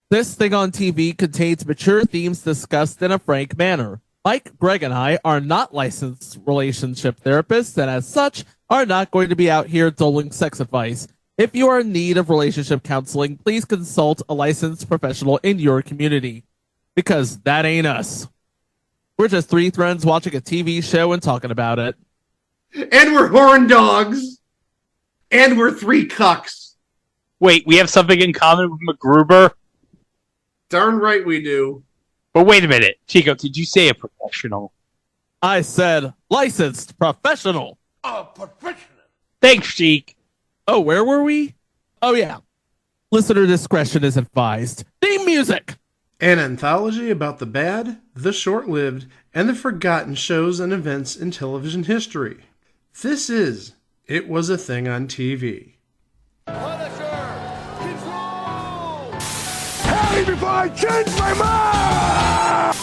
This thing on TV contains mature themes discussed in a frank manner. Mike, Greg, and I are not licensed relationship therapists, and as such, are not going to be out here doling sex advice. If you are in need of relationship counseling, please consult a licensed professional in your community. Because that ain't us. We're just three friends watching a TV show and talking about it. And we're horn dogs. And we're three cucks. Wait, we have something in common with MacGruber? Darn right we do. But wait a minute. Chico, did you say a professional? I said licensed professional. A professional. Thanks, Cheek. Oh, where were we? Oh, yeah. Listener discretion is advised. Theme music! An anthology about the bad, the short-lived, and the forgotten shows and events in television history. This is It Was a Thing on TV. Punisher! Control! Hurry before I change my mind!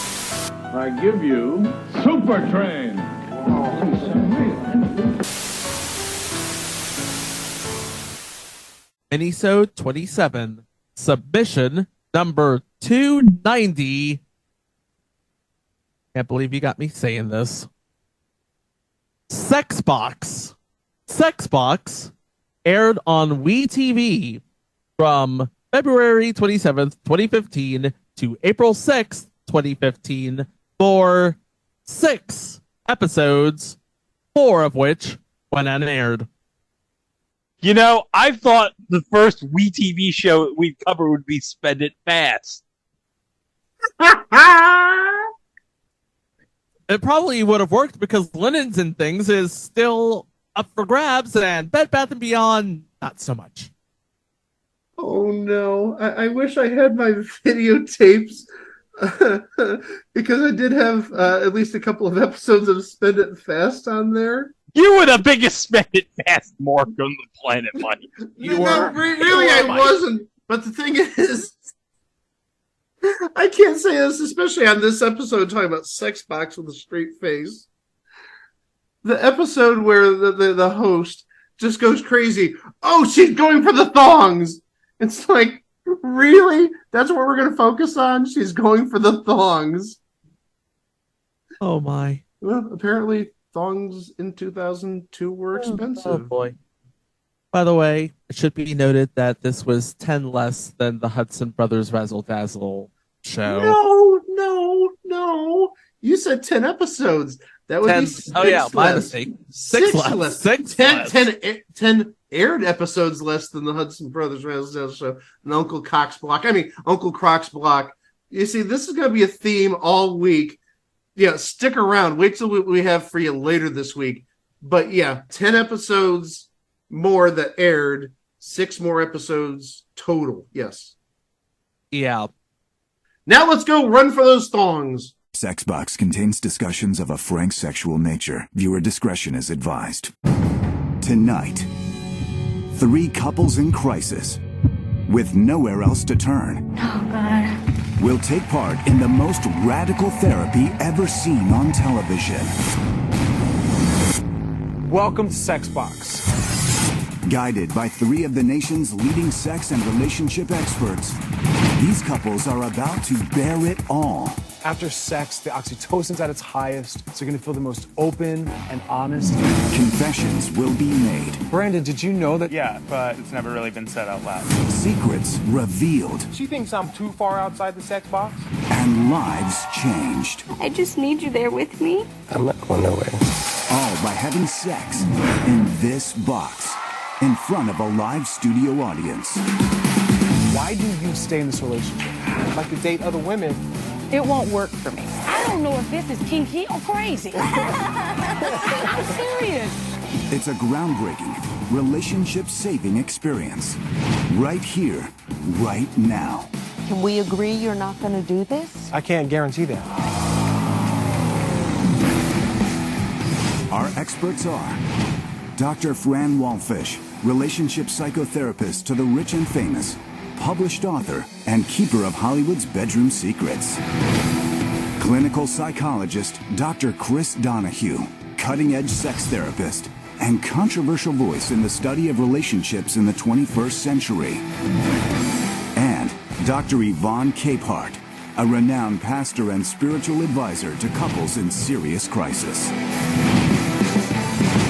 I give you Super Train. Minisode 27. Submission number 290. Can't believe you got me saying this. Sexbox. Sexbox aired on WeTV from February 27th, 2015 to April 6th, 2015 for 6 episodes, 4 of which went unaired. You know, I thought the first WeTV show we'd cover would be Spend It Fast. It probably would have worked because Linens and Things is still up for grabs, and Bed Bath & Beyond, not so much. Oh no, I wish I had my videotapes because I did have at least a couple of episodes of Spend It Fast on there. You were the biggest Spend It Fast mark on the planet, buddy. Really, I wasn't. But the thing is, I can't say this, especially on this episode talking about sex box with a straight face. The episode where the host just goes crazy. Oh, she's going for the thongs. It's like, really? That's what we're going to focus on? She's going for the thongs. Oh my. Well, apparently thongs in 2002 were expensive. Oh boy. By the way, it should be noted that this was 10 less than the Hudson Brothers Razzle Dazzle show. No. You said 10 episodes. That would 10, be 6 oh yeah, my less. mistake. 6 less. 6 less. 10 aired episodes less than the Hudson Brothers Razzle Dazzle show. And Uncle Croc's Block. You see, this is going to be a theme all week. Yeah, stick around. Wait till we have for you later this week. But yeah, 10 episodes more that aired, 6 more episodes total. Yes. Yeah. Now let's go run for those thongs. Sexbox contains discussions of a frank sexual nature. Viewer discretion is advised. Tonight, 3 couples in crisis with nowhere else to turn. Oh, God. Will take part in the most radical therapy ever seen on television. Welcome to Sexbox. Guided by 3 of the nation's leading sex and relationship experts, these couples are about to bear it all. After sex, the oxytocin's at its highest, so you're going to feel the most open and honest. Confessions will be made. Brandon, did you know that? Yeah, but it's never really been said out loud. Secrets revealed. She thinks I'm too far outside the sex box. And lives changed. I just need you there with me. I'm not going nowhere. All by having sex in this box, in front of a live studio audience. Why do you stay in this relationship? I'd like to date other women. It won't work for me. I don't know if this is kinky or crazy. I'm serious. It's a groundbreaking, relationship-saving experience. Right here, right now. Can we agree you're not going to do this? I can't guarantee that. Our experts are Dr. Fran Walfish, relationship psychotherapist to the rich and famous, published author and keeper of Hollywood's bedroom secrets. Clinical psychologist Dr. Chris Donahue, cutting-edge sex therapist, and controversial voice in the study of relationships in the 21st century. And Dr. Yvonne Capehart, a renowned pastor and spiritual advisor to couples in serious crisis.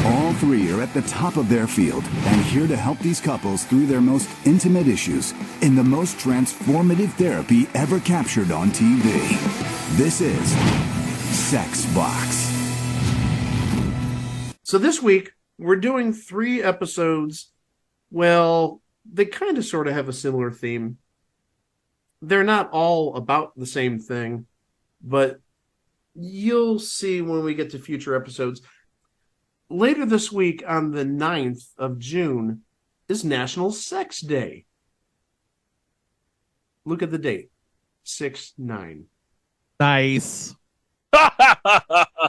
All three are at the top of their field and here to help these couples through their most intimate issues in the most transformative therapy ever captured on TV. This is Sex Box. So this week, we're doing 3 episodes. Well, they kind of sort of have a similar theme. They're not all about the same thing, but you'll see when we get to future episodes. Later this week, on the 9th of June, is National Sex Day. Look at the date. 6/9. Nice. I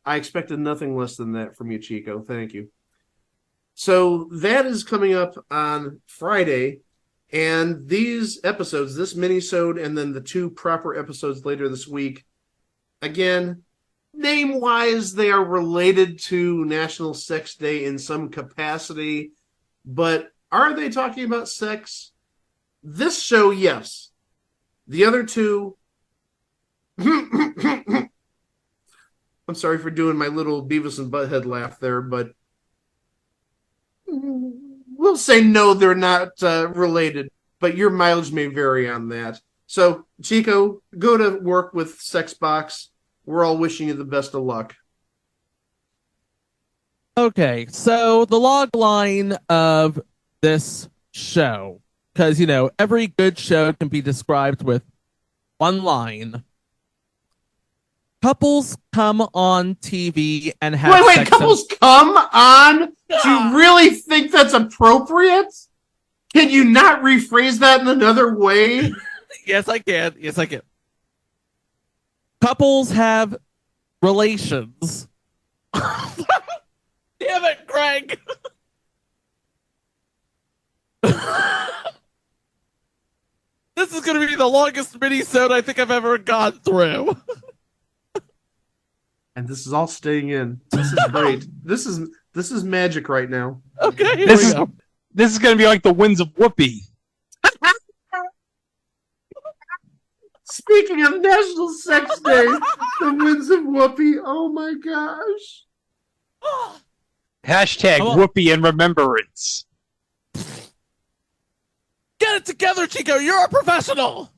expected nothing less than that from you, Chico. Thank you. So that is coming up on Friday. And these episodes, this minisode and then the 2 proper episodes later this week, again, name-wise, they are related to National Sex Day in some capacity. But are they talking about sex? This show, yes. The other 2... I'm sorry for doing my little Beavis and Butthead laugh there, but we'll say no, they're not related, but your mileage may vary on that. So, Chico, go to work with Sex Box. We're all wishing you the best of luck. Okay, so the log line of this show, because, every good show can be described with one line. Couples come on TV and have sex. Couples come on? Do you really think that's appropriate? Can you not rephrase that in another way? Yes, I can. Couples have relations. Damn it, Greg. This is going to be the longest minisode I think I've ever gone through. And this is all staying in. This is great. This is magic right now. Okay, this is going to be like the Winds of Whoopi. Speaking of National Sex Day, the Winds of Whoopi. Oh my gosh. Hashtag Whoopi in remembrance. Get it together, Chico. You're a professional.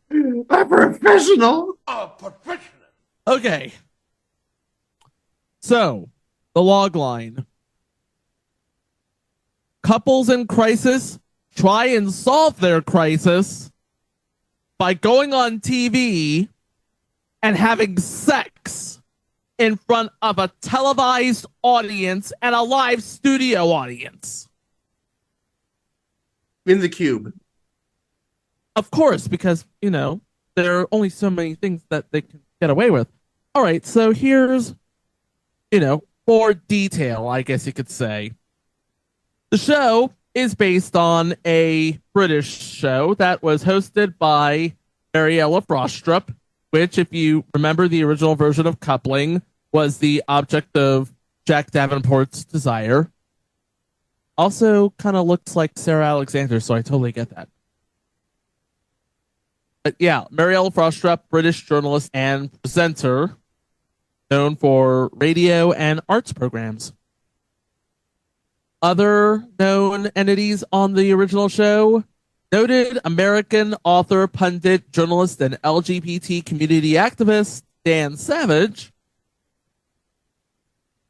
A professional. Okay. So, the log line. Couples in crisis try and solve their crisis by going on TV and having sex in front of a televised audience and a live studio audience. In the cube. Of course, because, there are only so many things that they can get away with. All right, so here's, more detail, I guess you could say. The show is based on a British show that was hosted by Mariella Frostrup, which, if you remember the original version of Coupling, was the object of Jack Davenport's desire. Also kind of looks like Sarah Alexander, so I totally get that. But yeah, Mariella Frostrup, British journalist and presenter, known for radio and arts programs. Other known entities on the original show: noted American author, pundit, journalist, and LGBT community activist Dan Savage,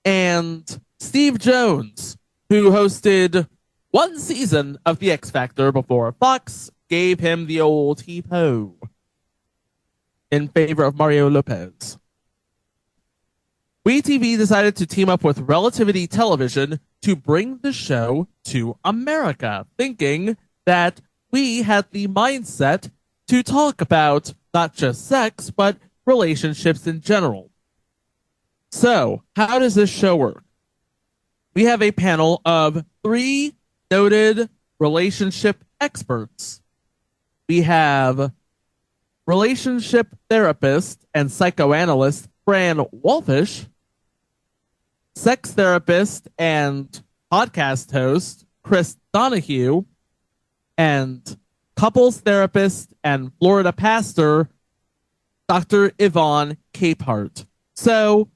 and Steve Jones, who hosted one season of The X Factor before Fox gave him the old heave-ho in favor of Mario Lopez. WeTV decided to team up with Relativity Television to bring the show to America, thinking that we had the mindset to talk about not just sex, but relationships in general. So, how does this show work? We have a panel of 3 noted relationship experts. We have relationship therapist and psychoanalyst Fran Wolfish, sex therapist and podcast host Chris Donahue, and couples therapist and Florida pastor, Dr. Yvonne Capehart. So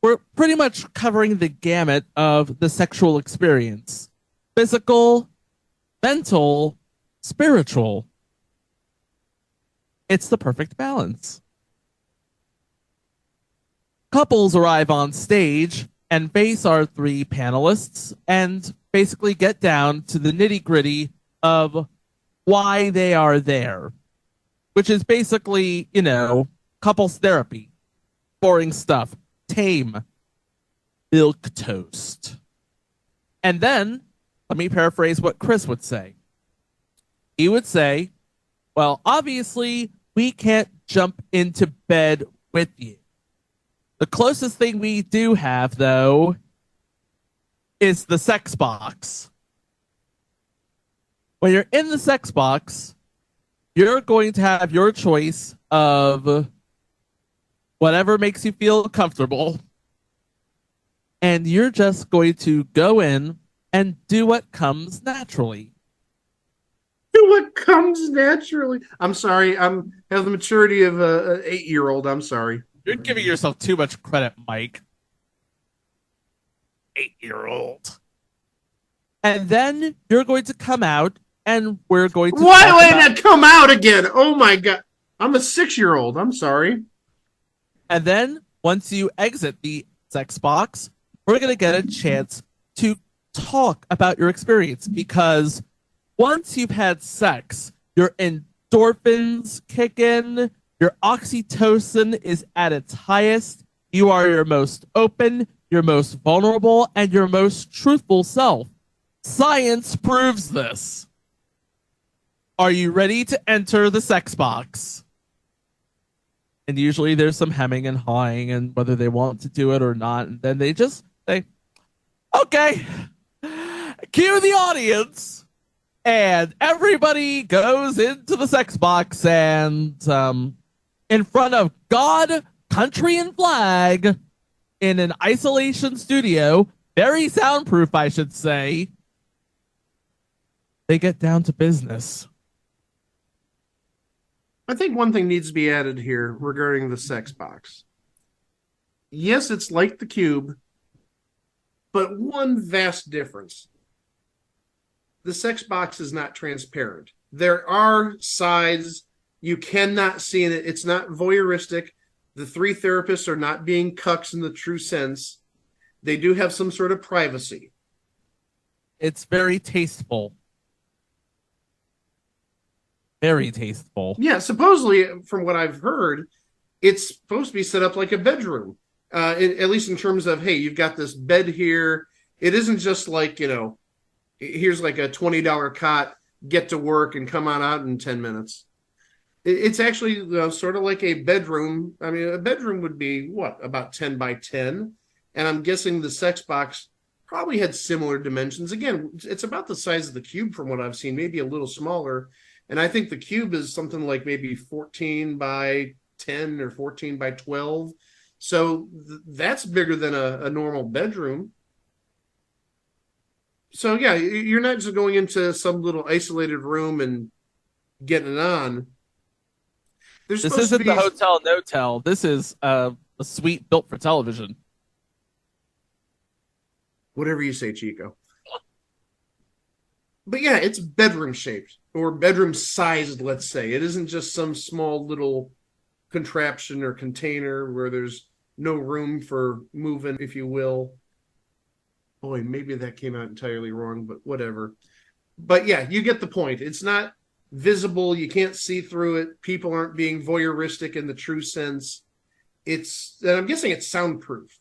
we're pretty much covering the gamut of the sexual experience. Physical, mental, spiritual. It's the perfect balance. Couples arrive on stage and face our three panelists and basically get down to the nitty-gritty of why they are there, which is basically, couples therapy, boring stuff, tame, milk toast. And then, let me paraphrase what Chris would say. He would say, well, obviously, we can't jump into bed with you. The closest thing we do have, though, is the sex box. When you're in the sex box, you're going to have your choice of whatever makes you feel comfortable. And you're just going to go in and do what comes naturally. Do what comes naturally. I'm sorry. I have the maturity of an 8-year-old. I'm sorry. You're giving yourself too much credit, Mike. 8-year-old. And then you're going to come out and we're going to... Why did it come out again? Oh my God. I'm a 6-year-old. I'm sorry. And then once you exit the sex box, we're going to get a chance to talk about your experience, because once you've had sex, your endorphins kick in, your oxytocin is at its highest, you are your most open, your most vulnerable, and your most truthful self. Science proves this. Are you ready to enter the sex box? And usually there's some hemming and hawing and whether they want to do it or not. And then they just say, okay, cue the audience. And everybody goes into the sex box and in front of God, country, and flag in an isolation studio, very soundproof, I should say, they get down to business. I think one thing needs to be added here regarding the sex box. Yes, it's like the cube, but one vast difference. The sex box is not transparent. There are sides you cannot see in it. It's not voyeuristic. The three therapists are not being cucks in the true sense. They do have some sort of privacy. It's very tasteful. Very tasteful. Yeah, supposedly, from what I've heard, it's supposed to be set up like a bedroom. At least in terms of, hey, you've got this bed here. It isn't just like, here's like a $20 cot, get to work and come on out in 10 minutes. It's actually sort of like a bedroom. I mean, a bedroom would be, about 10 by 10? And I'm guessing the sex box probably had similar dimensions. Again, it's about the size of the cube from what I've seen, maybe a little smaller. And I think the cube is something like maybe 14 by 10 or 14 by 12. So that's bigger than a normal bedroom. So, yeah, you're not just going into some little isolated room and getting it on. This isn't the Hotel No-Tell. This is a suite built for television. Whatever you say, Chico. But yeah, it's bedroom shaped or bedroom sized, let's say. It isn't just some small little contraption or container where there's no room for moving, if you will. Boy, maybe that came out entirely wrong, but whatever. But yeah, you get the point. It's not visible. You can't see through it. People aren't being voyeuristic in the true sense. And I'm guessing it's soundproof.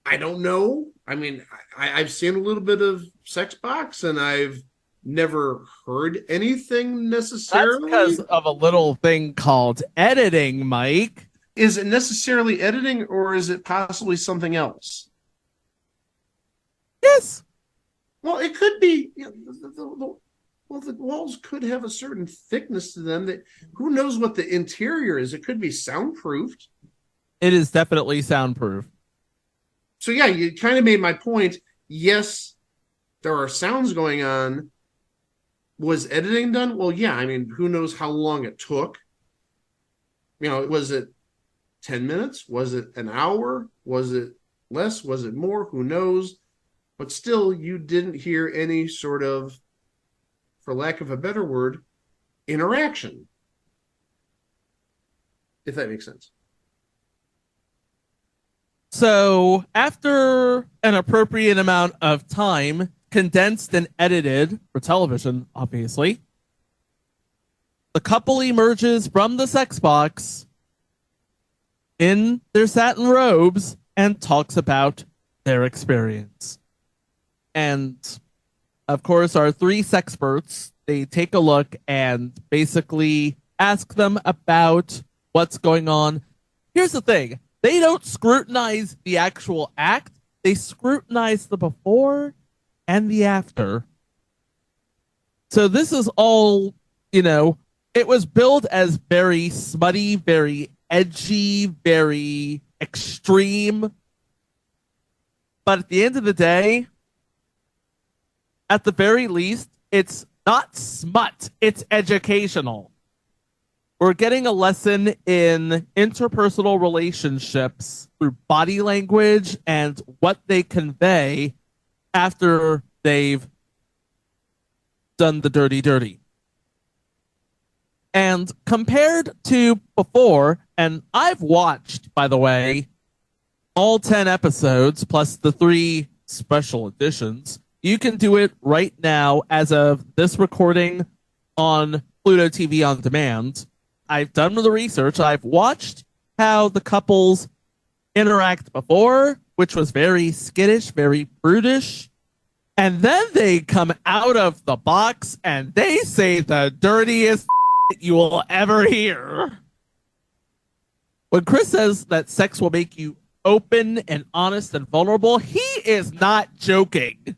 I don't know. I mean, I've seen a little bit of sex box and I've never heard anything necessarily. That's because of a little thing called editing, Mike. Is it necessarily editing or is it possibly something else? Yes. Well, it could be. The walls could have a certain thickness to them. That who knows what the interior is? It could be soundproofed. It is definitely soundproof. So yeah, you kind of made my point. Yes, there are sounds going on, Was editing done? Well, yeah. I mean, who knows how long it took? Was it 10 minutes? Was it an hour? Was it less? Was it more? Who knows? But still, you didn't hear any sort of, for lack of a better word, interaction. If that makes sense. So, after an appropriate amount of time, condensed and edited for television, obviously, the couple emerges from the sex box in their satin robes and talks about their experience. And, of course, our three sexperts, they take a look and basically ask them about what's going on. Here's the thing. They don't scrutinize the actual act. They scrutinize the before and the after. So this is all, it was billed as very smutty, very edgy, very extreme. But at the end of the day, at the very least, it's not smut. It's educational. We're getting a lesson in interpersonal relationships through body language and what they convey after they've done the dirty. And compared to before, and I've watched, by the way, all 10 episodes plus the 3 special editions. You can do it right now as of this recording on Pluto TV On Demand. I've done the research. I've watched how the couples interact before, which was very skittish, very prudish. And then they come out of the box and they say the dirtiest you will ever hear. When Chris says that sex will make you open and honest and vulnerable, he is not joking.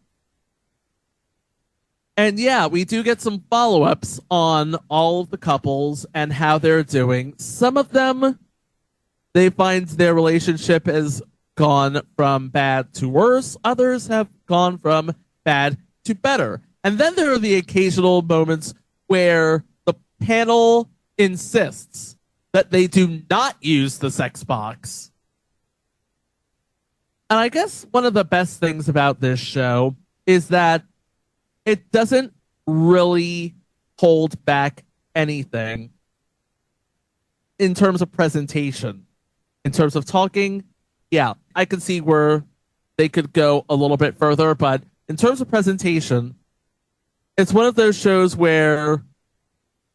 And yeah, we do get some follow-ups on all of the couples and how they're doing. Some of them, they find their relationship has gone from bad to worse. Others have gone from bad to better. And then there are the occasional moments where the panel insists that they do not use the sex box. And I guess one of the best things about this show is that it doesn't really hold back anything in terms of presentation. In terms of talking, yeah, I can see where they could go a little bit further, but in terms of presentation, it's one of those shows where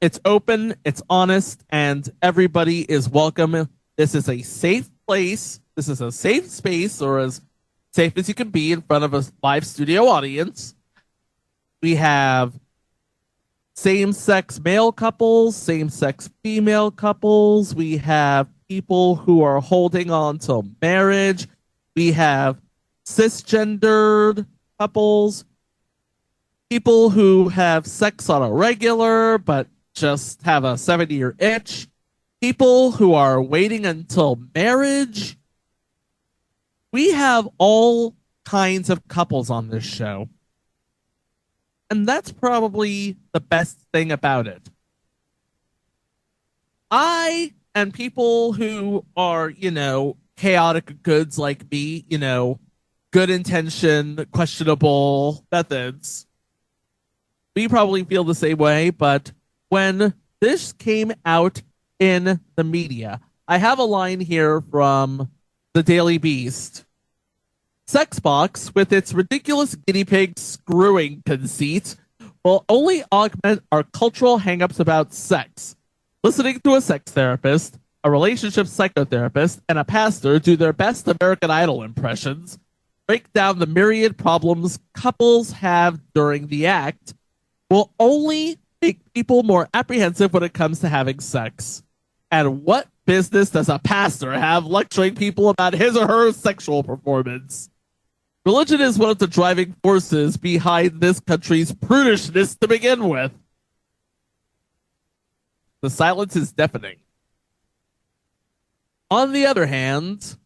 it's open, it's honest, and everybody is welcome. This is a safe place. This is a safe space, or as safe as you can be in front of a live studio audience. We have same-sex male couples, same-sex female couples. We have people who are holding on to marriage. We have cisgendered couples, people who have sex on a regular but just have a 70-year itch, people who are waiting until marriage. We have all kinds of couples on this show. And that's probably the best thing about it. I and people who are, chaotic goods like me, good intention, questionable methods, we probably feel the same way. But when this came out in the media, I have a line here from the Daily Beast. Sexbox, with its ridiculous guinea pig screwing conceit, will only augment our cultural hangups about sex. Listening to a sex therapist, a relationship psychotherapist, and a pastor do their best American Idol impressions, break down the myriad problems couples have during the act, will only make people more apprehensive when it comes to having sex. And what business does a pastor have lecturing people about his or her sexual performance? Religion is one of the driving forces behind this country's prudishness to begin with. The silence is deafening. On the other hand,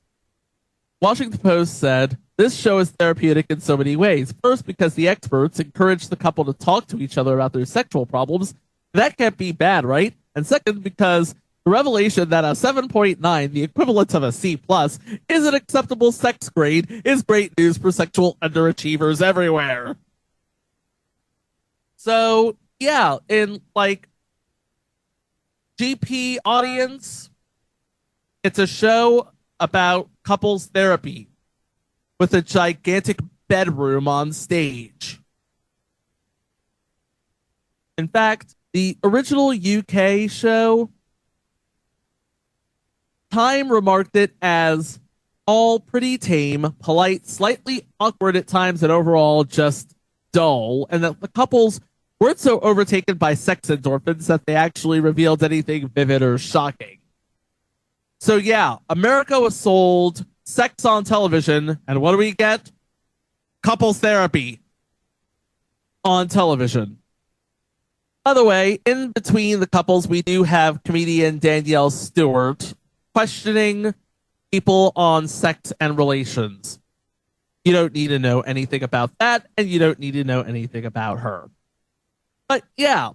Washington Post said This show is therapeutic in so many ways. First, because the experts encourage the couple to talk to each other about their sexual problems. That can't be bad, right? And second, because the revelation that a 7.9, the equivalent of a C+, is an acceptable sex grade is great news for sexual underachievers everywhere. So, yeah, in like GP audience, it's a show about couples therapy with a gigantic bedroom on stage. In fact, the original UK show, Time remarked it as all pretty tame, polite, slightly awkward at times, and overall just dull, and that the couples weren't so overtaken by sex endorphins that they actually revealed anything vivid or shocking. So yeah, America was sold sex on television, and what do we get? Couples therapy on television. By the way, in between the couples, we do have comedian Danielle Stewart questioning people on sex and relations. You don't need to know anything about that, and you don't need to know anything about her. But yeah,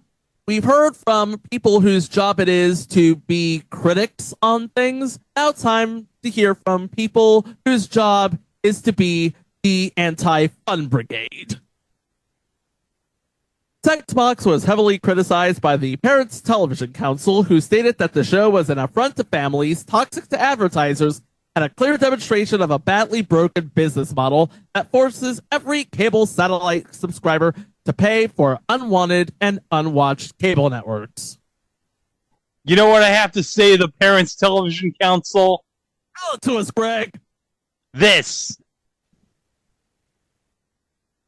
we've heard from people whose job it is to be critics on things. Now it's time to hear from people whose job is to be the anti-fun brigade. Sexbox was heavily criticized by the Parents Television Council, who stated that the show was an affront to families, toxic to advertisers, and a clear demonstration of a badly broken business model that forces every cable satellite subscriber to pay for unwanted and unwatched cable networks. You know what I have to say to the Parents Television Council? Tell it to us, Greg. This.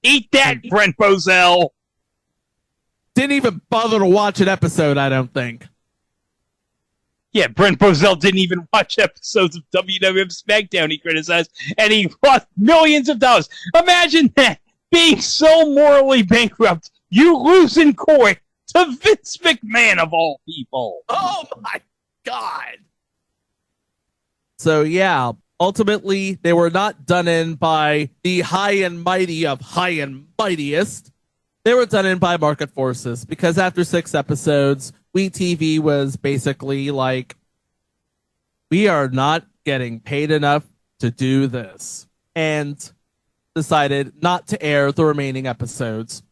Eat that, Brent Bozell. Didn't even bother to watch an episode, I don't think. Yeah, Brent Bozell didn't even watch episodes of WWF SmackDown he criticized, and he lost millions of dollars. Imagine that, being so morally bankrupt, you lose in court to Vince McMahon of all people. Oh my God. So yeah, ultimately, they were not done in by the high and mighty of high and mightiest. They were done in by market forces, because after 6 episodes, WeTV was basically like, we are not getting paid enough to do this, and decided not to air the remaining episodes.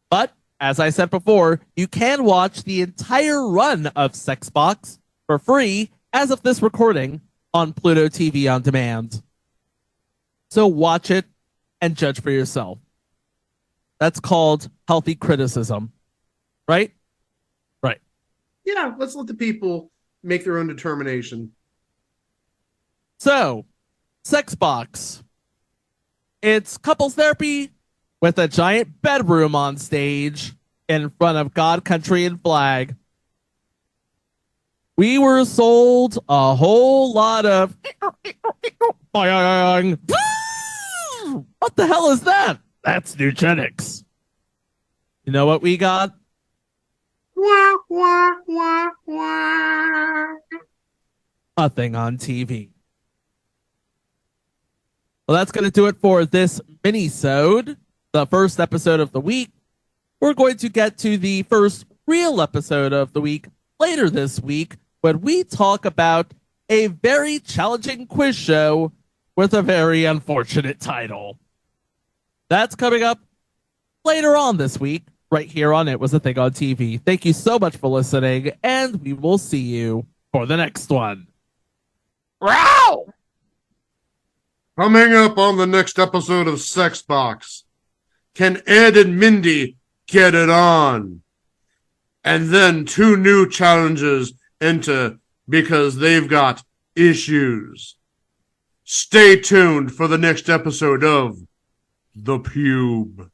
But, as I said before, you can watch the entire run of Sexbox for free as of this recording on Pluto TV On Demand. So watch it and judge for yourself. That's called healthy criticism, right? Right. Yeah, let's let the people make their own determination. So, Sexbox. It's couples therapy with a giant bedroom on stage in front of God, country, and flag. We were sold a whole lot of... What the hell is that? That's eugenics. You know what we got? Wah, wah, wah, wah. Nothing on TV. Well, that's going to do it for this Minisode, the first episode of the week. We're going to get to the first real episode of the week later this week when we talk about a very challenging quiz show with a very unfortunate title. That's coming up later on this week, right here on It Was a Thing on TV. Thank you so much for listening, and we will see you for the next one. Row! Coming up on the next episode of Sexbox, can Ed and Mindy get it on? And then 2 new challenges into because they've got issues. Stay tuned for the next episode of The Pube.